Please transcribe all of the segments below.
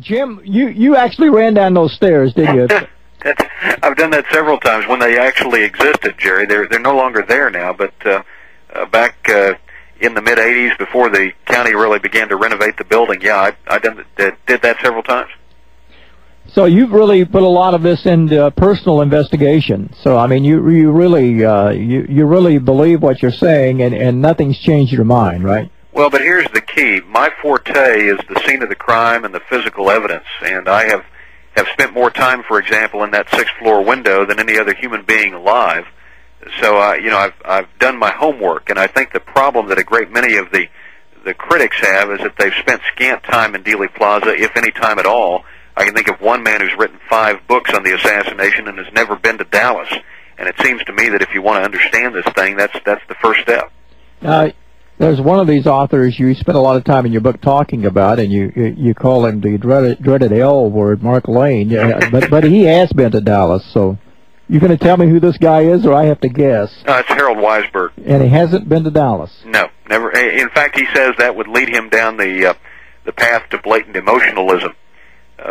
Jim, you actually ran down those stairs, didn't you? I've done that several times when they actually existed, Jerry. They're no longer there now, but back in the mid-'80s, before the county really began to renovate the building, yeah, I did that several times. So you've really put a lot of this into personal investigation. So I mean, you really believe what you're saying, and nothing's changed your mind, right? Well, but here's the key. My forte is the scene of the crime and the physical evidence, and I have spent more time, for example, in that sixth-floor window than any other human being alive. So, I've done my homework, and I think the problem that a great many of the critics have is that they've spent scant time in Dealey Plaza, if any time at all. I can think of one man who's written 5 books on the assassination and has never been to Dallas. And it seems to me that if you want to understand this thing, that's the first step. There's one of these authors you spent a lot of time in your book talking about, and you call him the dreaded L word, Mark Lane. Yeah, but he has been to Dallas, so you're going to tell me who this guy is, or I have to guess? It's Harold Weisberg. And he hasn't been to Dallas? No, never. In fact, he says that would lead him down the path to blatant emotionalism.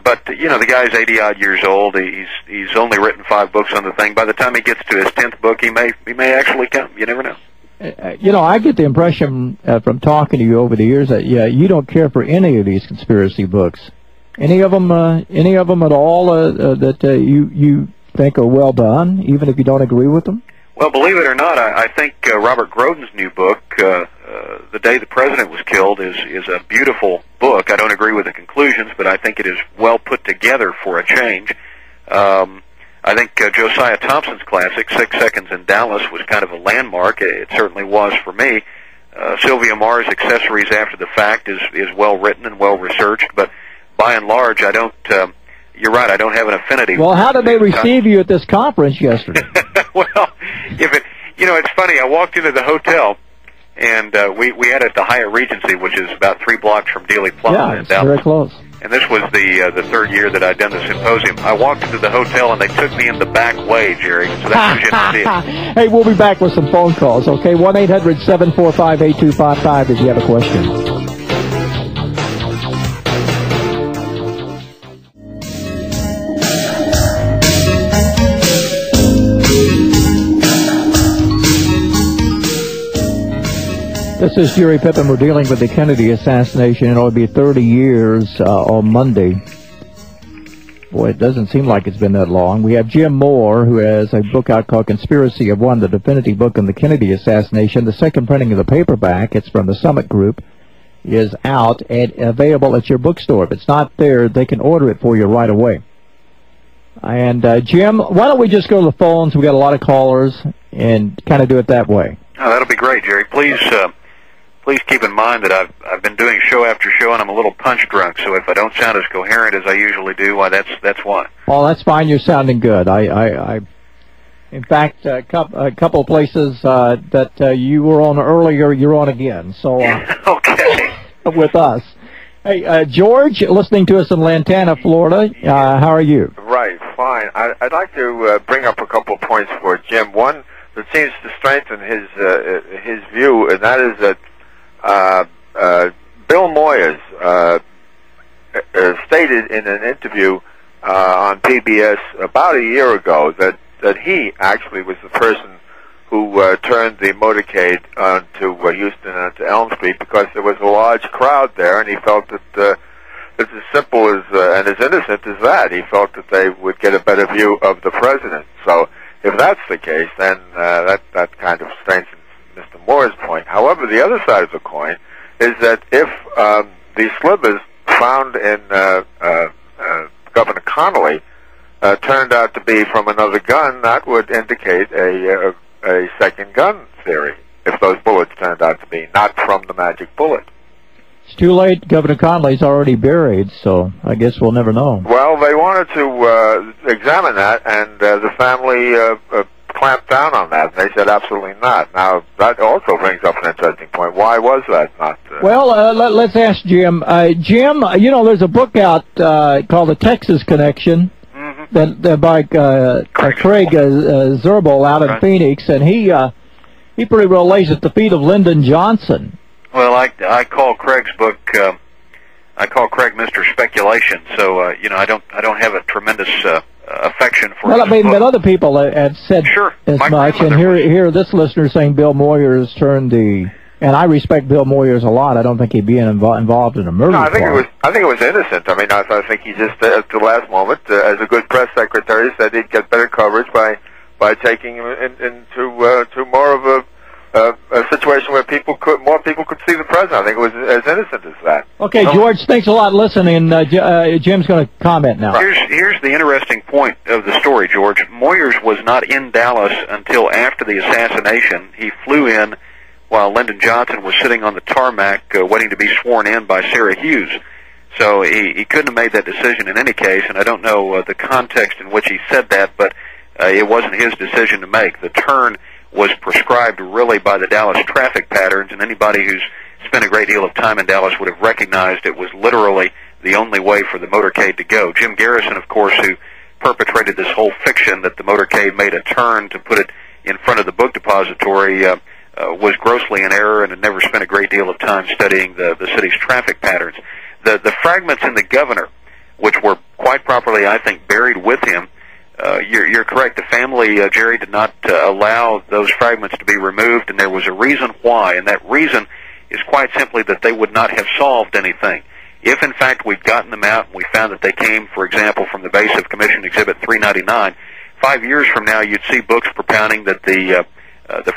But the guy's 80-odd years old. He's only written 5 books on the thing. By the time he gets to his 10th book, he may actually come. You never know. I get the impression from talking to you over the years that you don't care for any of these conspiracy books. Any of them at all that you think are well done, even if you don't agree with them? Well, believe it or not, I think Robert Groden's new book, The Day the President Was Killed, is a beautiful book. I don't agree with the conclusions, but I think it is well put together for a change. I think Josiah Thompson's classic, 6 Seconds in Dallas, was kind of a landmark. It certainly was for me. Sylvia Maher's Accessories After the Fact is well written and well researched, but by and large, I don't. You're right. I don't have an affinity. Well, how did they receive you at this conference yesterday? Well, it's funny. I walked into the hotel, and we had it at the Hyatt Regency, which is about 3 blocks from Dealey Plaza in Dallas. Very close. And this was the 3rd year that I'd done the symposium. I walked into the hotel, and they took me in the back way, Jerry. So that gives you an idea. Hey, we'll be back with some phone calls, okay? 1-800-745-8255 if you have a question. This is Jerry Pippin. We're dealing with the Kennedy assassination, and it'll be 30 years on Monday. Boy, it doesn't seem like it's been that long. We have Jim Moore, who has a book out called Conspiracy of One, the definitive book on the Kennedy assassination. The second printing of the paperback, it's from the Summit Group, is out and available at your bookstore. If it's not there, they can order it for you right away. And Jim, why don't we just go to the phones? We've got a lot of callers, and kind of do it that way. Oh, that'll be great, Jerry. Please keep in mind that I've been doing show after show, and I'm a little punch drunk. So if I don't sound as coherent as I usually do, why that's why. Oh, that's fine. You're sounding good. In fact, a couple of places that you were on earlier, you're on again. So okay, with us. Hey, George, listening to us in Lantana, Florida. How are you? Right, fine. I'd like to bring up a couple of points for Jim. One that seems to strengthen his view, and that is that Bill Moyers stated in an interview on PBS about a year ago that he actually was the person who turned the motorcade onto Houston and onto Elm Street because there was a large crowd there, and he felt that it's as simple as and as innocent as that. He felt that they would get a better view of the president. So if that's the case, then that kind of strengthens Mr. Moore's point. However, the other side of the coin is that if the slivers found in Governor Connally turned out to be from another gun, that would indicate a second gun theory, if those bullets turned out to be not from the magic bullet. It's too late. Governor Connally's already buried, so I guess we'll never know. Well, they wanted to examine that, and the family clamped down on that. They said absolutely not. Now, that also brings up an interesting point. Why was that not? Well, let's ask Jim. Jim, there's a book out called The Texas Connection that by Craig Zerbel out in Phoenix, and he pretty well lays at the feet of Lyndon Johnson. Well, I call Craig's book I call Craig Mr. Speculation. So I don't have a tremendous affection for. Well, I mean, but other people have said as much, and here this listener saying Bill Moyers turned the. And I respect Bill Moyers a lot. I don't think he'd be involved in a murder. No, I think it was innocent. I mean, I think he just at the last moment, as a good press secretary, said he'd get better coverage by taking him into more of a situation where more people could see the president. I think it was as innocent as that. Okay, George, thanks a lot listening. Jim's going to comment now. Here's the interesting point of the story, George. Moyers was not in Dallas until after the assassination. He flew in while Lyndon Johnson was sitting on the tarmac waiting to be sworn in by Sarah Hughes. So he couldn't have made that decision in any case, and I don't know the context in which he said that, but it wasn't his decision to make. The turn was prescribed really by the Dallas traffic patterns, and anybody who's spent a great deal of time in Dallas would have recognized it was literally the only way for the motorcade to go. Jim Garrison, of course, who perpetrated this whole fiction that the motorcade made a turn to put it in front of the book depository, was grossly in error and had never spent a great deal of time studying the city's traffic patterns. The fragments in the governor, which were quite properly, I think, buried with him, you're correct. The family, Jerry, did not allow those fragments to be removed, and there was a reason why, and that reason is quite simply that they would not have solved anything. If, in fact, we'd gotten them out and we found that they came, for example, from the base of Commission Exhibit 399, 5 years from now you'd see books propounding that the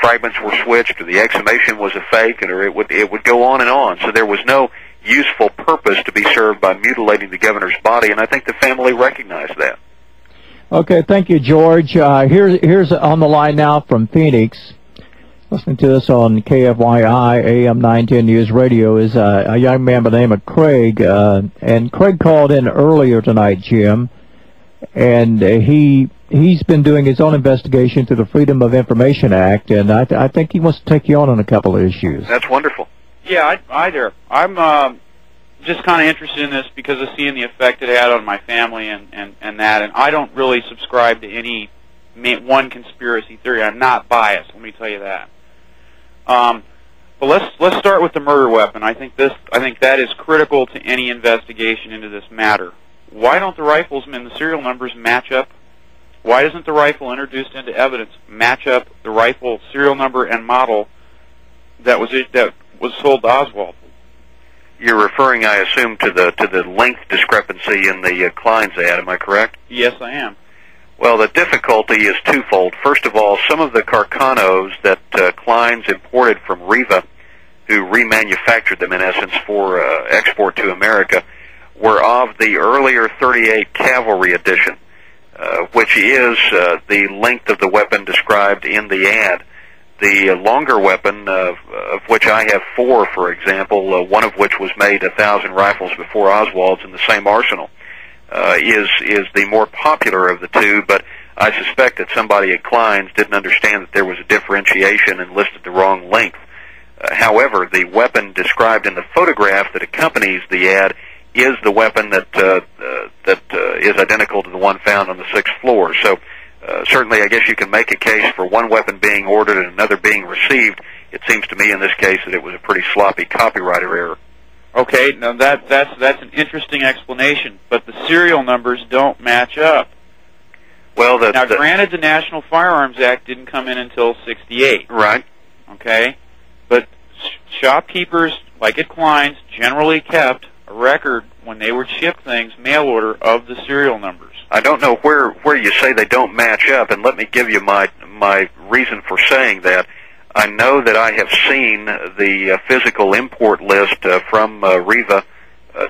fragments were switched, or the exhumation was a fake, or it would go on and on. So there was no useful purpose to be served by mutilating the governor's body, and I think the family recognized that. Okay, thank you, George. Here's on the line now from Phoenix, listening to us on KFYI AM 910 News Radio, is a young man by the name of Craig, and Craig called in earlier tonight, Jim, and he's been doing his own investigation through the Freedom of Information Act, and I think he wants to take you on a couple of issues. That's wonderful. Yeah, I'm just kind of interested in this because of seeing the effect it had on my family and that, and I don't really subscribe to any one conspiracy theory. I'm not biased, let me tell you that. But let's start with the murder weapon. I think that is critical to any investigation into this matter. Why don't the riflemen, the serial numbers, match up? Why doesn't the rifle introduced into evidence match up the rifle serial number and model that was sold to Oswald? You're referring, I assume, to the length discrepancy in the Klein's ad. Am I correct? Yes, I am. Well, the difficulty is twofold. First of all, some of the Carcanos that Klein's imported from Riva, who remanufactured them in essence for export to America, were of the earlier 38 Cavalry edition, which is the length of the weapon described in the ad. The longer weapon, of which I have 4, for example, one of which was made 1,000 rifles before Oswald's in the same arsenal, is the more popular of the two, but I suspect that somebody at Klein's didn't understand that there was a differentiation and listed the wrong length. However, the weapon described in the photograph that accompanies the ad is the weapon that is identical to the one found on the 6th floor. So certainly I guess you can make a case for one weapon being ordered and another being received. It seems to me in this case that it was a pretty sloppy copywriter error. Okay, now that's an interesting explanation, but the serial numbers don't match up. Well, granted, the National Firearms Act didn't come in until '68. Right. Okay, but shopkeepers, like at Klein's, generally kept a record when they would ship things, mail order, of the serial numbers. I don't know where you say they don't match up, and let me give you my reason for saying that. I know that I have seen the physical import list from Riva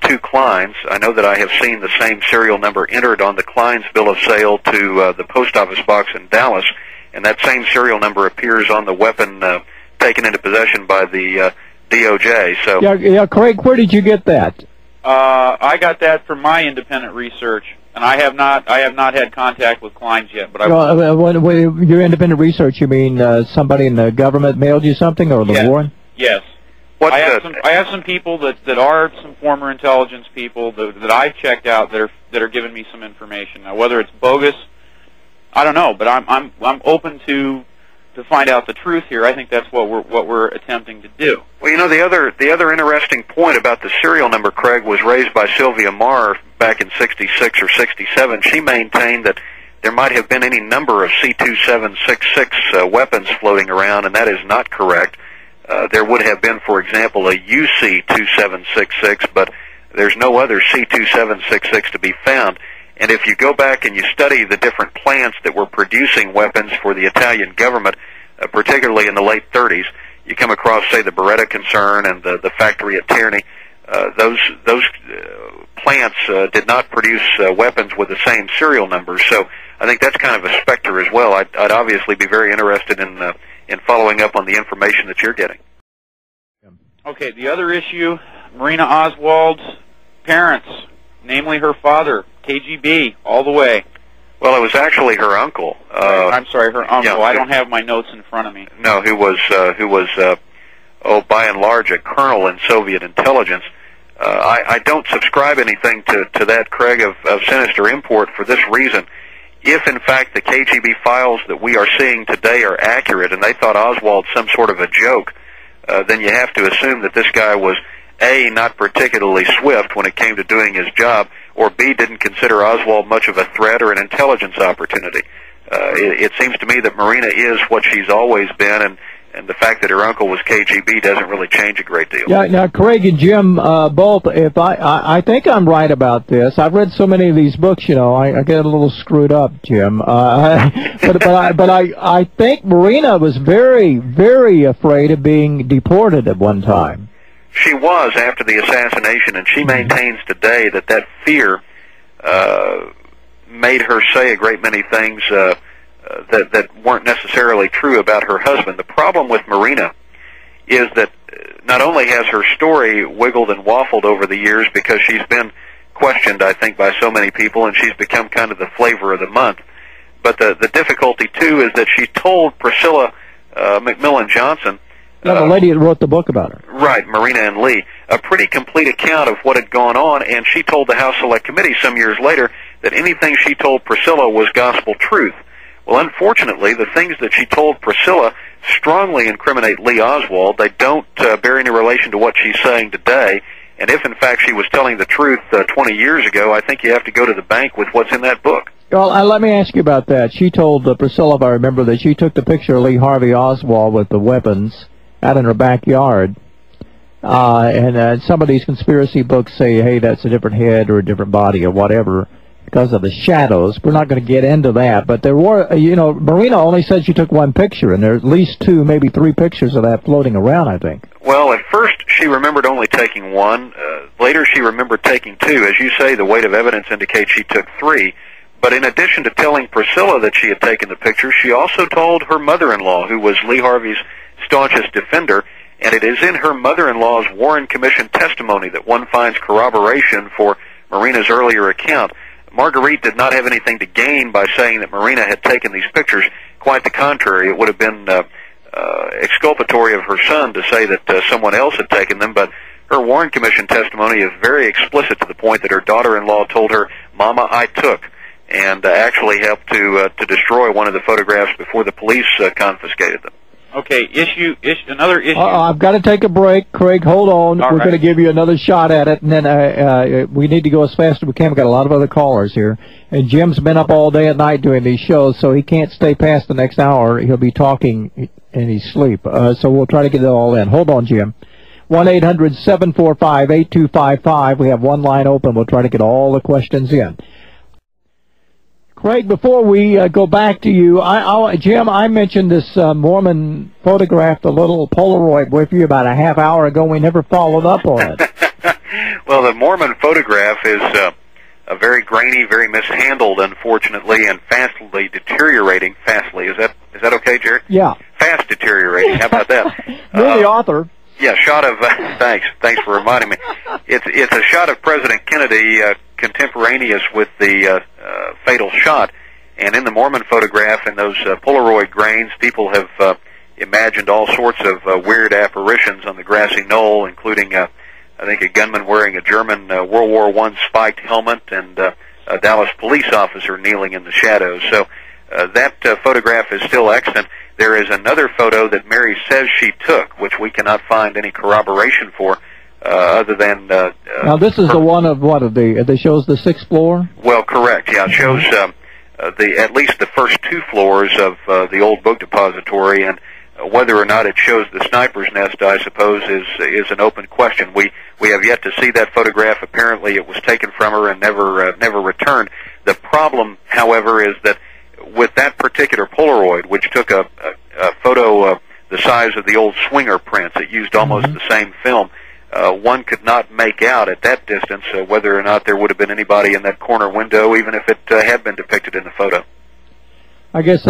to Klein's. I know that I have seen the same serial number entered on the Klein's bill of sale to the post office box in Dallas, and that same serial number appears on the weapon taken into possession by the DOJ. So yeah, Craig, where did you get that? I got that from my independent research, and I have not had contact with Klein's yet. But when your independent research, you mean somebody in the government mailed you something, or the Warren? Yes. I have some people that are some former intelligence people that I've checked out that are giving me some information. Now, whether it's bogus, I don't know, but I'm open to find out the truth here. I think that's what we're attempting to do. Well, you know, the other interesting point about the serial number, Craig, was raised by Sylvia Marr back in '66 or '67. She maintained that there might have been any number of C2766 weapons floating around, and that is not correct. There would have been, for example, a UC2766, but there's no other C2766 to be found. And if you go back and you study the different plants that were producing weapons for the Italian government, particularly in the late 30s, you come across, say, the Beretta concern and the factory at Tierney. Those plants did not produce weapons with the same serial numbers. So I think that's kind of a specter as well. I'd obviously be very interested in following up on the information that you're getting. Okay, the other issue, Marina Oswald's parents, namely her father, KGB, all the way. Well, it was actually her uncle. I'm sorry, her uncle. Yeah, I don't have my notes in front of me. No, who was by and large a colonel in Soviet intelligence. I don't subscribe anything to that, Craig, of sinister import for this reason. If, in fact, the KGB files that we are seeing today are accurate and they thought Oswald some sort of a joke, then you have to assume that this guy was, A, not particularly swift when it came to doing his job, or B, didn't consider Oswald much of a threat or an intelligence opportunity. It seems to me that Marina is what she's always been, and the fact that her uncle was KGB doesn't really change a great deal. Yeah, now Craig and Jim, both, if I think I'm right about this. I've read so many of these books, you know, I get a little screwed up, Jim. But I think Marina was very, very afraid of being deported at one time. She was after the assassination, and she maintains today that that fear made her say a great many things that weren't necessarily true about her husband. The problem with Marina is that not only has her story wiggled and waffled over the years because she's been questioned, I think, by so many people, and she's become kind of the flavor of the month, but the difficulty, too, is that she told Priscilla McMillan Johnson, the lady that wrote the book about her. Right, Marina and Lee, a pretty complete account of what had gone on, and she told the House Select Committee some years later that anything she told Priscilla was gospel truth. Well, unfortunately, the things that she told Priscilla strongly incriminate Lee Oswald. They don't bear any relation to what she's saying today, and if, in fact, she was telling the truth 20 years ago, I think you have to go to the bank with what's in that book. Well, let me ask you about that. She told Priscilla, if I remember, that she took the picture of Lee Harvey Oswald with the weapons out in her backyard. And some of these conspiracy books say, hey, that's a different head or a different body or whatever because of the shadows. We're not going to get into that. But there were, you know, Marina only said she took one picture, and there are at least 2, maybe 3 pictures of that floating around, I think. Well, at first she remembered only taking 1. Later she remembered taking 2. As you say, the weight of evidence indicates she took 3. But in addition to telling Priscilla that she had taken the picture, she also told her mother-in-law, who was Lee Harvey's staunchest defender, and it is in her mother-in-law's Warren Commission testimony that one finds corroboration for Marina's earlier account. Marguerite did not have anything to gain by saying that Marina had taken these pictures. Quite the contrary, it would have been exculpatory of her son to say that someone else had taken them, but her Warren Commission testimony is very explicit to the point that her daughter-in-law told her, "Mama, I took," and actually helped to destroy one of the photographs before the police confiscated them. Okay, another issue. I've got to take a break. Craig, hold on. We're going to give you another shot at it, and then we need to go as fast as we can. We've got a lot of other callers here. And Jim's been up all day at night doing these shows, so he can't stay past the next hour. He'll be talking in his sleep. So we'll try to get it all in. Hold on, Jim. 1-800-745-8255. We have one line open. We'll try to get all the questions in. Craig, before we go back to you, Jim, I mentioned this Mormon photograph, the little Polaroid, with you about a half hour ago. We never followed up on it. Well, the Mormon photograph is a very grainy, very mishandled, unfortunately, and fastly deteriorating. Fastly, is that okay, Jerry? Yeah. Fast deteriorating. How about that? You're the author. Yeah, shot of. Thanks for reminding me. It's a shot of President Kennedy contemporaneous with the fatal shot, and in the Mormon photograph, in those Polaroid grains, people have imagined all sorts of weird apparitions on the grassy knoll, including I think a gunman wearing a German World War I spiked helmet and a Dallas police officer kneeling in the shadows. So that photograph is still extant. There is another photo that Mary says she took, which we cannot find any corroboration for, other than... now, this is the one of what? That shows the 6th floor? Well, correct. Yeah, it shows at least the first 2 floors of the old book depository, and whether or not it shows the sniper's nest, I suppose, is an open question. We have yet to see that photograph. Apparently, it was taken from her and never returned. The problem, however, is that with that particular Polaroid, which took a photo the size of the old Swinger prints, it used almost the same film. One could not make out at that distance whether or not there would have been anybody in that corner window, even if it had been depicted in the photo. I guess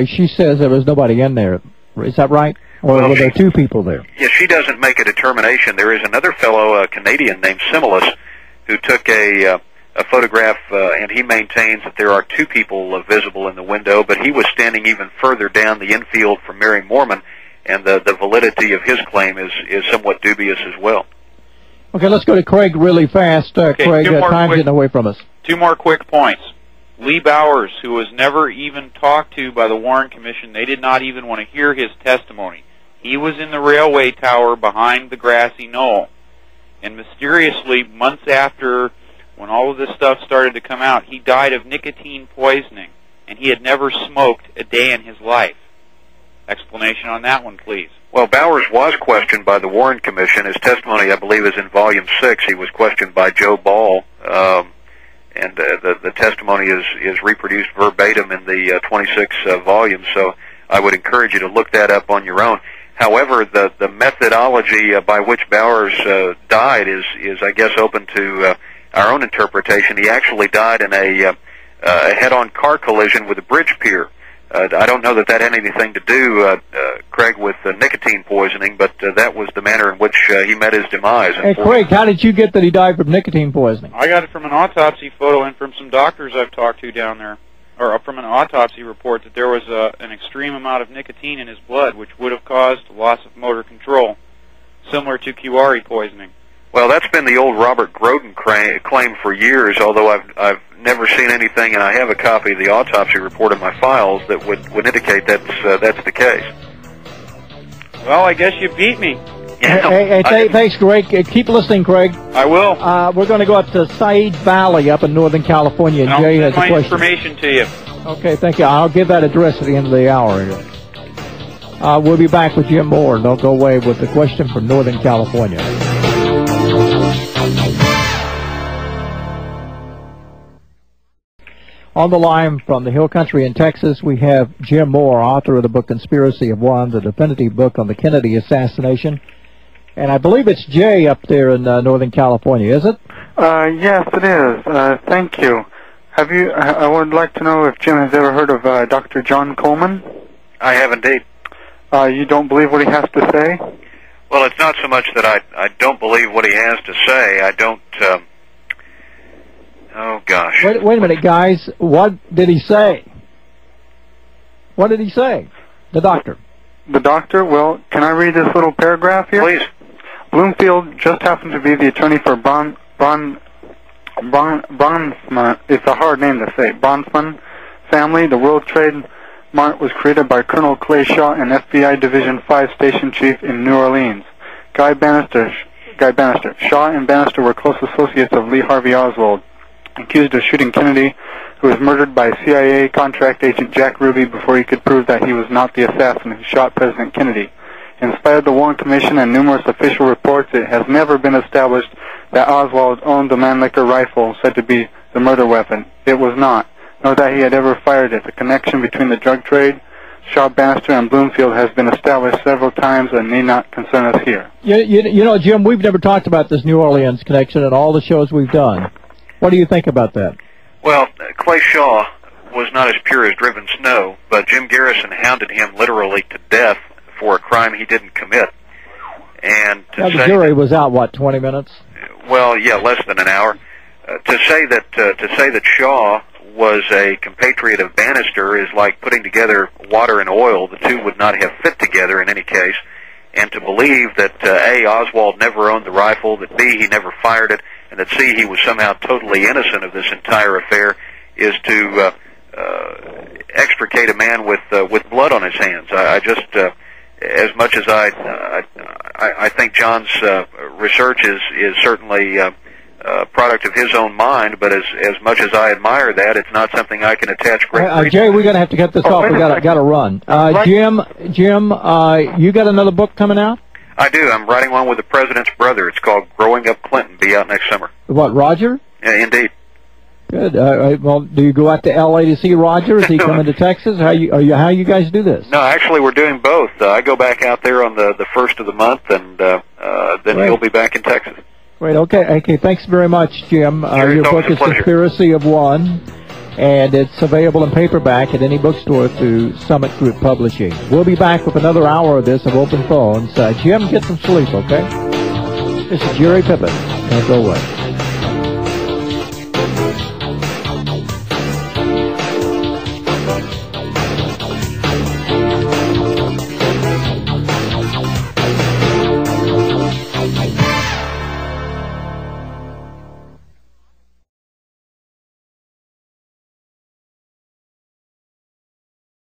she says there was nobody in there. Is that right? Or were there 2 people there? Yeah, she doesn't make a determination. There is another fellow, a Canadian named Similis, who took a photograph, and he maintains that there are 2 people visible in the window, but he was standing even further down the infield from Mary Moorman, and the validity of his claim is somewhat dubious as well. Okay, let's go to Craig really fast. Craig, time's getting away from us. 2 more quick points. Lee Bowers, who was never even talked to by the Warren Commission, they did not even want to hear his testimony. He was in the railway tower behind the grassy knoll. And mysteriously, months after, when all of this stuff started to come out, he died of nicotine poisoning. And he had never smoked a day in his life. Explanation on that one, please. Well, Bowers was questioned by the Warren Commission. His testimony, I believe, is in Volume 6. He was questioned by Joe Ball. And the testimony is reproduced verbatim in the 26 volumes, so I would encourage you to look that up on your own. However, the methodology by which Bowers died is I guess open to our own interpretation. He actually died in a head-on car collision with a bridge pier. I don't know that had anything to do, Craig, with nicotine poisoning, but that was the manner in which he met his demise. Hey, Craig, how did you get that he died from nicotine poisoning? I got it from an autopsy photo and from some doctors I've talked to down there, or from an autopsy report that there was an extreme amount of nicotine in his blood, which would have caused loss of motor control, similar to Curare poisoning. Well, that's been the old Robert Groden claim for years, although I've never seen anything, and I have a copy of the autopsy report in my files that would indicate that's the case. Well, I guess you beat me. Hey, thanks, Craig. Keep listening, Craig. I will. We're going to go up to Said Valley up in Northern California. And Jay I'll has a send my question. information to you. Okay, thank you. I'll give that address at the end of the hour. We'll be back with Jim Moore. Don't go away with the question from Northern California. On the line from the Hill Country in Texas, we have Jim Moore, author of the book Conspiracy of One, the definitive book on the Kennedy assassination. And I believe it's Jay up there in Northern California, is it? Yes, it is. Thank you. I would like to know if Jim has ever heard of Dr. John Coleman? I have indeed. You don't believe what he has to say? Well, it's not so much that I don't believe what he has to say. I don't... Oh, gosh. Wait a minute, guys. What did he say? What did he say? The doctor. The doctor? Well, can I read this little paragraph here? Please. Bloomfield just happened to be the attorney for Bronsman. It's a hard name to say. Bronsman family. The World Trade Mart was created by Colonel Clay Shaw, an FBI Division 5 station chief in New Orleans. Guy Bannister. Shaw and Bannister were close associates of Lee Harvey Oswald, accused of shooting Kennedy, who was murdered by CIA contract agent Jack Ruby before he could prove that he was not the assassin who shot President Kennedy. In spite of the Warren Commission and numerous official reports, it has never been established that Oswald owned the Mannlicher rifle said to be the murder weapon. It was not, nor that he had ever fired it. The connection between the drug trade, Shaw, Bannister, and Bloomfield has been established several times and need not concern us here. You know, Jim, we've never talked about this New Orleans connection in all the shows we've done. What do you think about that? Well, Clay Shaw was not as pure as driven snow, but Jim Garrison hounded him literally to death for a crime he didn't commit. And the jury was out, what, 20 minutes? Well, yeah, less than an hour. To say that Shaw was a compatriot of Bannister is like putting together water and oil. The two would not have fit together in any case. And to believe that A, Oswald never owned the rifle, that B, he never fired it, and that C, he was somehow totally innocent of this entire affair is to extricate a man with blood on his hands. I just, as much as I think John's research is certainly a product of his own mind, but as much as I admire that, it's not something I can attach great weight. Jay, we're going to have to cut this off. We got to run. Jim, you got another book coming out? I do. I'm writing one with the president's brother. It's called Growing Up Clinton. Be out next summer. What, Roger? Yeah, indeed. Good. Well, do you go out to L.A. to see Roger? Is he coming to Texas? How you guys do this? No, actually, we're doing both. I go back out there on the first of the month, and then he'll be back in Texas. Great. Okay. Thanks very much, Jim. Sure, your book is Conspiracy of One, and it's available in paperback at any bookstore through Summit Group Publishing. We'll be back with another hour of this of Open Phones. Jim, get some sleep, okay? This is Jerry Pippin. Don't go away.